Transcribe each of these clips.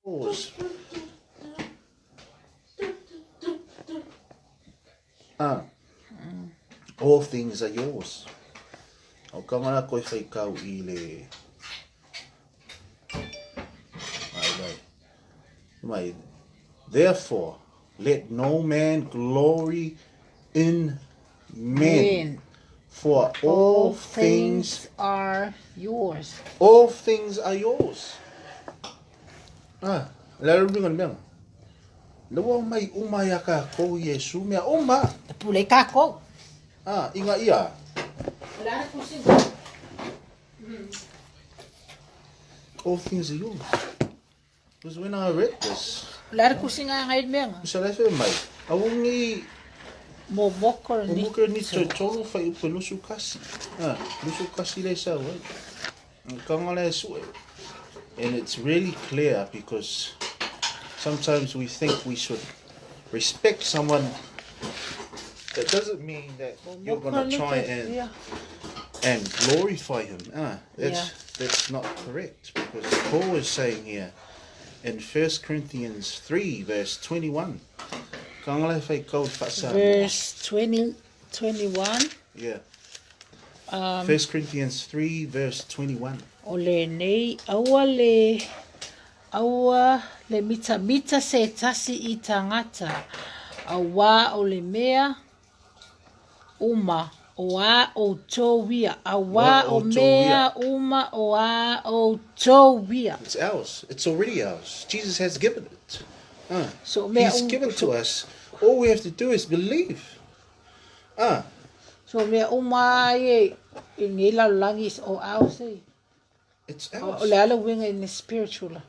yours. All things are yours. O kamana koe whaikau I le... Mai. Therefore, let no man glory in men. For all things are yours. All things are yours. Lalo bingon bang. Lawa mai umaya ka ko Yesu mea uma. Pulei ka ko. Inga ia. Lara kusin. All things are yours. Because when I read this, Lara kusin nga ngayon bang. so I feel mai. Awungi Momokor ni. Momokor ni tolo fai pelusu kasi. Lusu kasi le sa wa. Kangala su. And it's really clear because sometimes we think we should respect someone. That doesn't mean that you're going to try and glorify him. That's not correct, because Paul is saying here in 1 Corinthians 3 verse 21. Verse 21. Yeah. 1 Corinthians 3 verse 21. Ole nei aua le mita se tasi I tangata awa ole mea uma oa o towia awa o mea uma oa o towia. It's ours. It's already ours. Jesus has given it. So He's given to us. All we have to do is believe. So mea uma ye ngila langis o ours. It's ours. In the spiritual.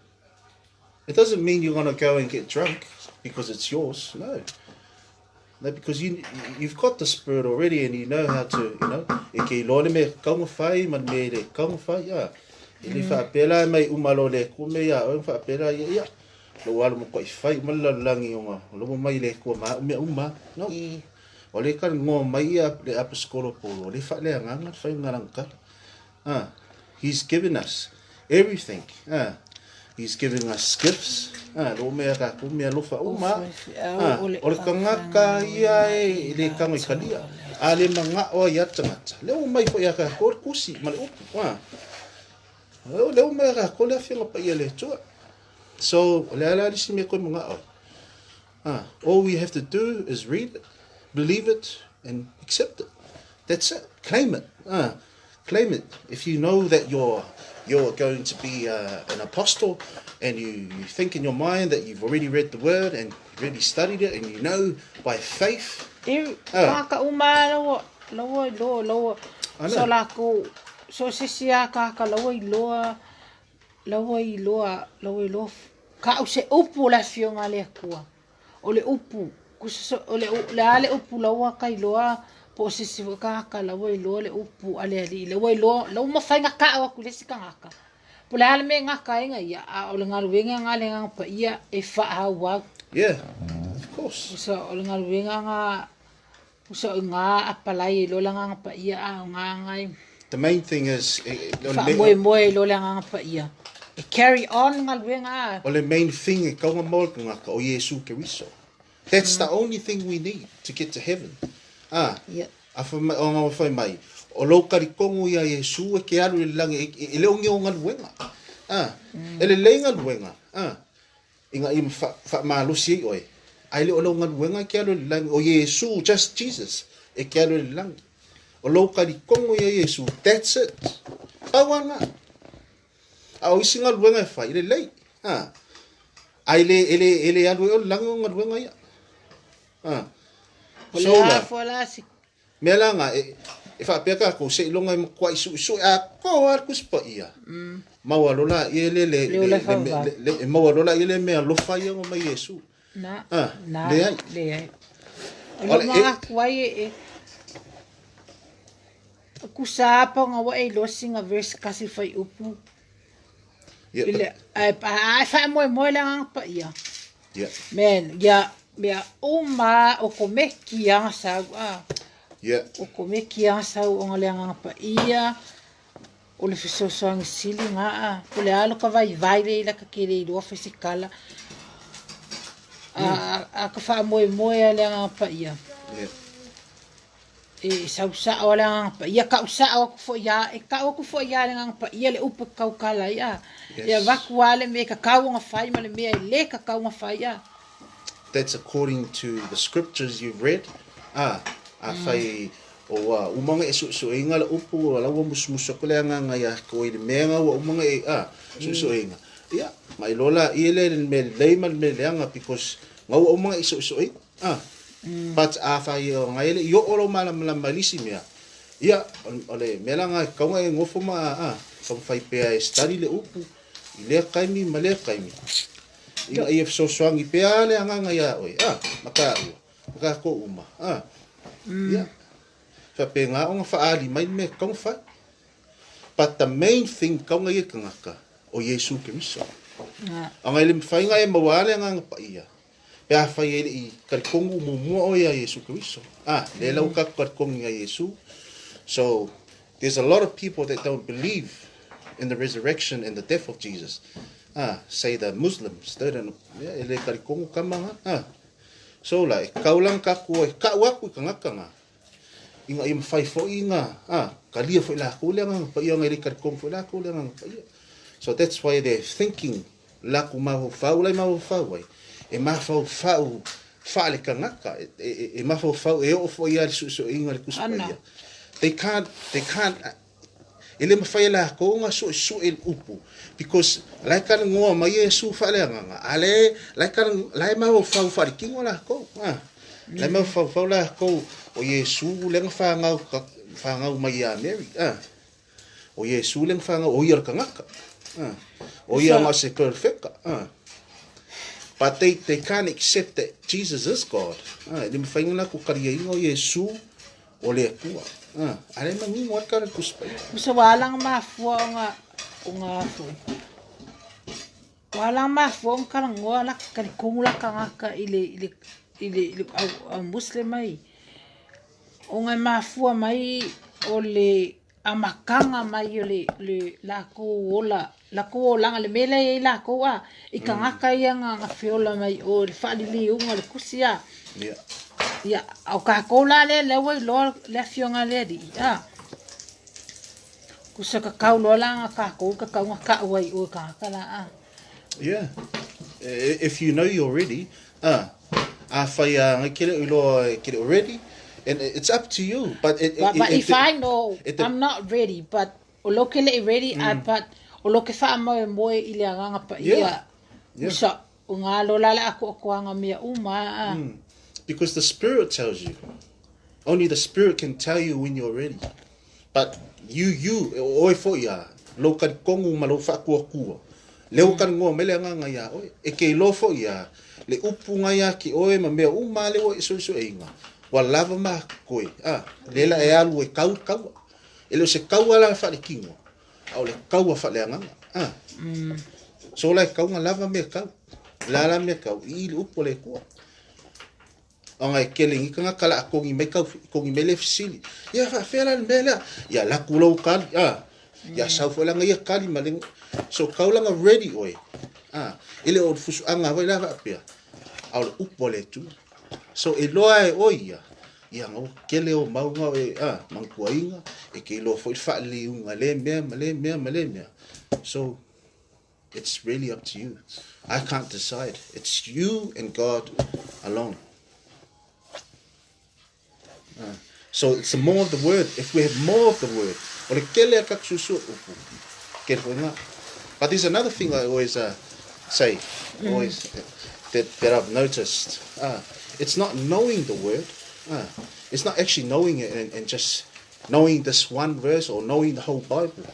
It doesn't mean you're going to go and get drunk because it's yours. No, because you've got the Spirit already, and you know how to, e lole me kaunga whai, man me le kaunga whai, Ili whaapela mai umalo le kume ia, o whaapela ia. Lo wala mo koi whai, malalangi uma, lo mo mai le kua maa, uma, no. O le kan ngō mai ia le apaskolo polo, le wha le anganga, whai ngarangka. He's given us everything. He's giving us gifts. Lo mea ka ku mea lofa uma. O le kangaka ia e le kangai kalia. A le manga o ia tangata. Leo mai po ia ka kor kusi ma le upu. Leo mai ka ko le finga pa ia le tua. So le ala si me ko manga o. All we have to do is read it, believe it, and accept it. That's it. Claim it. Claim it. If you know that you're going to be an apostle, and you think in your mind that you've already read the word and really studied it, and you know by faith. Kaka uma loa. So lako so sisia kaka loa. Ka use upu la fionga le kua. Ole upu. Ole ale upu loa kai loa. Po sisi kaka loa le upu ale ali loa ma fainga ka wa kulesi kangaka. Po le ale me ngaka inga ia ole ngaluenga ngale nga pa ia e fa hawa. Yeah, of course. So ole ngaluenga nga so nga apalai lo nga pa ia nga ngai. The main thing is moi lo nga pa ia. Carry on ngaluenga. Ole main thing e kaunga mol ngaka o Yesu Keriso. That's the only thing we need to get to heaven. Yeah. Afa o fai mai. O lo kari kongu ia Yesu e ke alu langi e le ongi o ngaluenga. Ele le ngaluenga. Inga im fa malusi oi. Ai le o lo ngaluenga ke alu langi o Yesu, just Jesus. E ke alu langi. O lo kari kongu ia Yesu. That's it. Awanga. Au isi ngaluenga e fai le lei. Ai ele alu o langi o ngaluenga ia. Folasi. Melanga e fa peka ko se longa mo kwa isu a ko ar kuspa ia. Mawalola ile le mawalola ile me lo fa ia mo Yesu. Na. Le ai. Lo ma kwai e kusapa nga wa e lo singa verse kasi fai upu. Ile ai fa mo la pa ia. Yeah. Men ya mea uma o kome kia sa Yeah. o kome kia sa o ngale nga pa ia o le fesoasoagi sili ga'a po le alo ka vaivai le ila ka keleiloa fesikala a ka fa'amoemoe a le agapaia Yeah. e sausa'o a le agapaia ka'usa'o aku fo'i ia e ka'u aku fo'i ia le agapaia le upu kaukala ia ia vaku a le mea kakauga fai ma le mea i lē kakauga fai ia. That's according to the scriptures you've read. Fai o umanga e su'inga le upu o laua musumusa ko le anga ia ko i le mea o umanga e su'inga. Ia, mai lola i le me leima me leanga because ngau umanga e su'inga. But fai o ngai le yo olo mala malisi mea. Ia, ole melanga kaunga e ngofo ma kam fai pea e study le upu i le kaimi ma le kaimi. Ia ia so ngi pea le anga ia oi maka ko uma ia fa pe nga on fa ali mai me kong fa but the main thing kong ia kangaka o Yesu Kristo anga ile fa nga e mawale anga pa ia ya fa ile i kar kongu mo o ia Yesu Kristo le lau ka kar kongu ia Yesu. So there's a lot of people that don't believe in the resurrection and the death of Jesus. Say the Muslims, they don't ele karikongo kamanga. So like kaulang ka ko ka waku kangakanga. Inga im fai fo inga kalia fo la ko lenga pa ia ngai karikongo fo la ko lenga pa ia. So that's why they're thinking la ku ma fa ulai ma fa wai. E ma fa fa le kangaka e ma fa e o fo ia so inga le kuspa. They can't ele mafai la ko nga so el upu because like kan ngo ma Yesu fa le nga ale like kan lai ma fa ki ngo la ko lai ma fa la ko o Yesu le fa nga ma ya Mary o Yesu le fa nga o yer ka nga o ya ma se perfect but they can't accept that Jesus is God. Ele mafai nga ko karia ngo Yesu o le ku ale mangi ngot ka kuspa so walang mafua nga fu walang mafua ka ngola ka kungula ka ile muslim mai o nga mafua mai o le amakanga mai le la ko la le mele la ko i kangaka ia nga fiola mai o le fa'ili unga le kusia ya au ka kola le wai lo le fionga le di kusa ka kaulo la ka wai o ka kala yeah if you know you're ready fai ngikele ulo kile already and it's up to you but if I know I'm not ready but o lo kele ready but o lo ke fa mo ile anga pa ia kusa unga lo la ako anga mia uma because the Spirit tells you. Only the Spirit can tell you when you're ready. But you, oi fo ia, lo kan kongu malo fa kua. Leo kan ngo mele nga ia, oi, e ke lo fo ia, le upu nga ia ki oi ma mea uma le o iso inga. Wa lava ma koe, lela e alu e kau. Ele se kau ala fa le kingo. Au le kau fa le nga. So la kau nga lava me kau. La me kau, i le upu le kua. Anga keling ikanga kala kongi mai ka kongi mele fisili ya fa fela mela ya la kulo kali ya sa fo la ngai kali maleng so kaulanga ready oi ile o fusu anga vai la pia au upole tu so e loa e oi ya ngo kele o maunga mangkuainga e ke lo fo fa le unga le mea so it's really up to you. I can't decide. It's you and God alone. So it's more of the word. If we have more of the word, but there's another thing I always say, that I've noticed. It's not knowing the word. It's not actually knowing it and just knowing this one verse or knowing the whole Bible.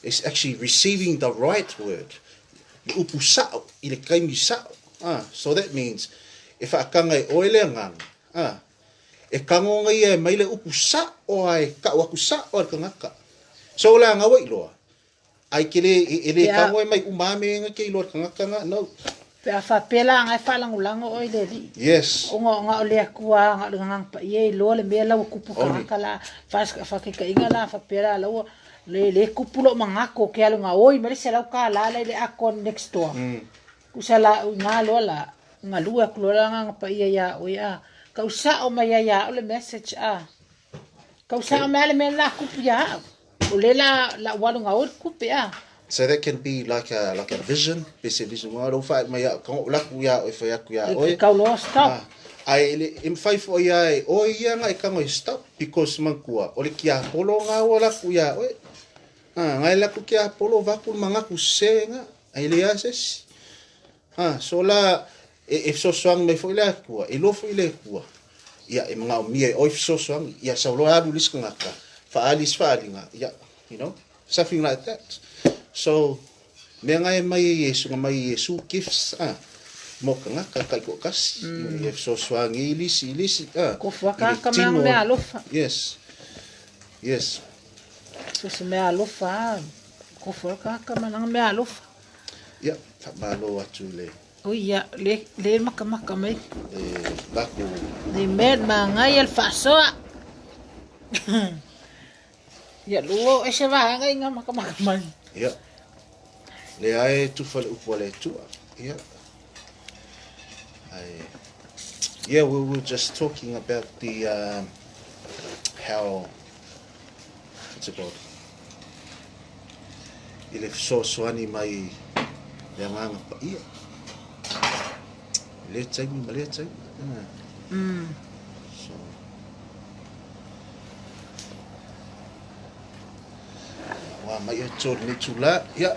It's actually receiving the right word. So that means if I can't e kango ngai e mai le upu sa o ai ka waku sa o kangaka so la nga wai loa ai kile ele kango e mai umame nga ke lo kangaka no pe fa pela nga fa langulango o ile li yes nga ole akua nga ngang pa ye lo le mela o kupu kangaka la fa ke inga la fa pela la le kupulo mangako ke alunga oi mali se lau ka la le akon next door kusala ngalo la ngalua kulola nga pa ia o ia ka usa o mai ia o le message ka usa o mai le la kupia o le la walunga o kupia. So that can be like a vision, basic vision. Wa do fa mai ka la ku ia o fa ya ku ia oi. Ka lo stop. Ai le im fai fo ia o ia ngai ka ngoi stop because man kua o le kia polo nga o la ku ia oi. Ngai la ku kia polo va ku manga ku senga ai le ases. So la if so swang me fo ile kua e lo fo ile kua ia e mga mie o if so swang ia sa lo adu lis nga ka fa alinga ia you know something like that. So me ngai mai Yesu gifts mo kanga ka ko kas if so swang ilis ko fa ka me alofa yes so se me alofa ko fa ka me alofa ya fa malo atu le o ia le maka mai baku le med mangai el fasoa ya lo ese va ngai nga maka mai ya le ai tu fa upole tu ya yeah, we were just talking about the how what's it called? If so swani mai le nganga pa ia. Le tsang. So wa mai tsor ni tula yeah.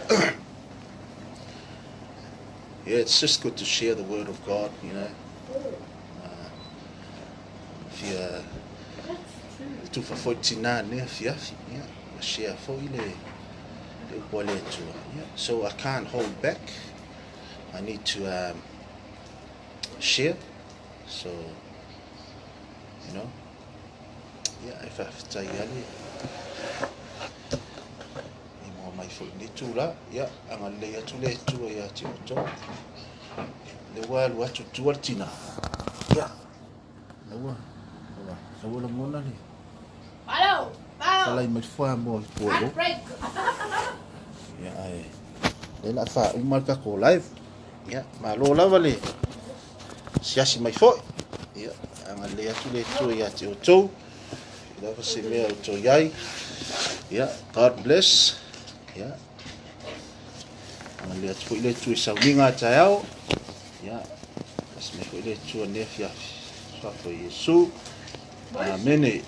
Yeah, it's just good to share the word of God, you know. If you tu fa 49 ne fia yeah, share for ile yeah. So I can't hold back. I need to share. So you know, yeah, if I have to mai fo ni tula ya anga le atu le tu ya ti to le wa lu atu tu artina ya la mona ni alo ala mai fo mo po lo ya ai le la fa uma ka ko live ya ma lo la vale si mai fo ya anga le atu le tu ya ti to da fa se me to yai ya God bless. Ya, lihat po ile tu sa winga tayo. Ya, mas me po ile tu nefia. Sa po Yesu. Amen.